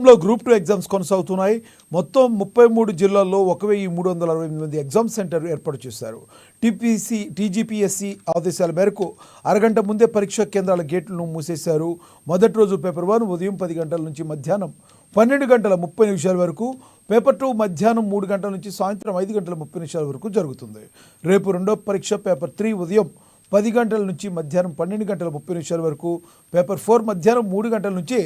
లో group 2 exams కొనసాగుతున్నాయి. మొత్తం 33 జిల్లాల్లో 1368 మంది ఎగ్జామ్ సెంటర్ ఏర్పాటు చేశారు. టీజీపీఎస్సీ ఆదేశాల మేరకు అరగంట ముందే పరీక్షా కేంద్రాల గేట్లను మూసేశారు. మొదటి రోజు పేపర్ 1 ఉదయం 10 గంటల నుంచి మధ్యాహ్నం 12 గంటల 30 నిమిషాల వరకు, పేపర్ 2 మధ్యాహ్నం 3 గంటల నుంచి సాయంత్రం 5 గంటల 30 నిమిషాల వరకు జరుగుతుంది. రేపు రెండో పరీక్ష పేపర్ 3 ఉదయం 10 గంటల నుంచి మధ్యాహ్నం 12 గంటల 30 నిమిషాల వరకు, పేపర్ 4 మధ్యాహ్నం 3 గంటల నుంచి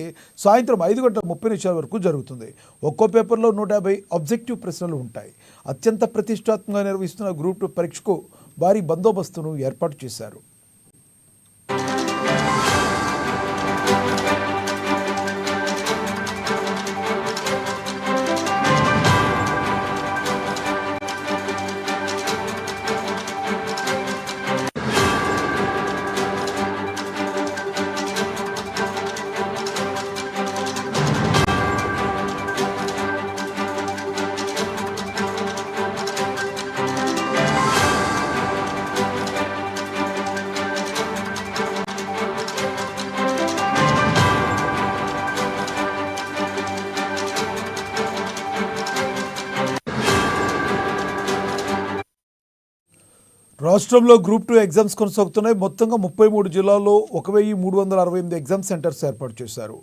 సాయంత్రం 5 గంటల 30 నిమిషాల వరకు జరుగుతుంది. ఒక్కో పేపర్లో 150 ఆబ్జెక్టివ్ ప్రశ్నలు ఉంటాయి. అత్యంత ప్రతిష్టాత్మకంగా నిర్వహిస్తున్న గ్రూప్ 2 పరీక్షకు భారీ బందోబస్తును ఏర్పాటు చేశారు. రాష్ట్రంలో గ్రూప్ 2 ఎగ్జామ్స్ కొనసాగుతున్నాయి. మొత్తంగా 33 జిల్లాల్లో 1368 ఎగ్జామ్ సెంటర్స్ ఏర్పాటు చేశారు.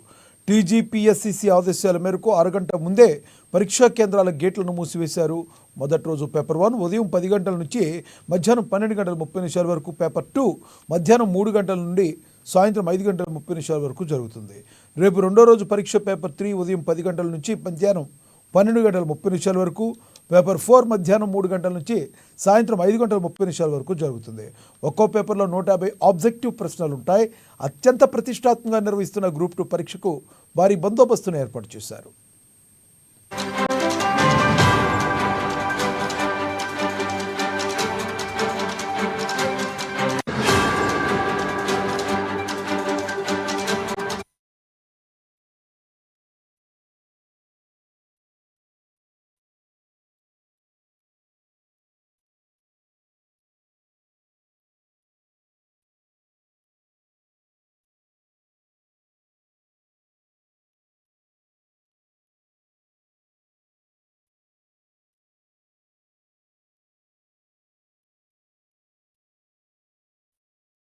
టీజీపీఎస్సీ ఆదేశాల మేరకు అరగంట ముందే పరీక్షా కేంద్రాల గేట్లను మూసివేశారు. మొదటి రోజు పేపర్ 1 ఉదయం 10 గంటల నుంచి మధ్యాహ్నం 12 గంటల 30 నిమిషాల వరకు, పేపర్ 2 మధ్యాహ్నం 3 గంటల నుండి సాయంత్రం 5 గంటల 30 నిమిషాల వరకు జరుగుతుంది. రేపు రెండో రోజు పరీక్ష పేపర్ 3 ఉదయం 10 గంటల నుంచి మధ్యాహ్నం 12 గంటల 30 నిమిషాల వరకు, పేపర్ 4 మధ్యాహ్నం 3 గంటల నుంచి సాయంత్రం 5 గంటల 30 నిమిషాల వరకు జరుగుతుంది. ఒక్కో పేపర్లో 150 ఆబ్జెక్టివ్ ప్రశ్నలు ఉంటాయి. అత్యంత ప్రతిష్టాత్మకంగా నిర్వహిస్తున్న గ్రూప్ 2 పరీక్షకు భారీ బందోబస్తును ఏర్పాటు చేశారు.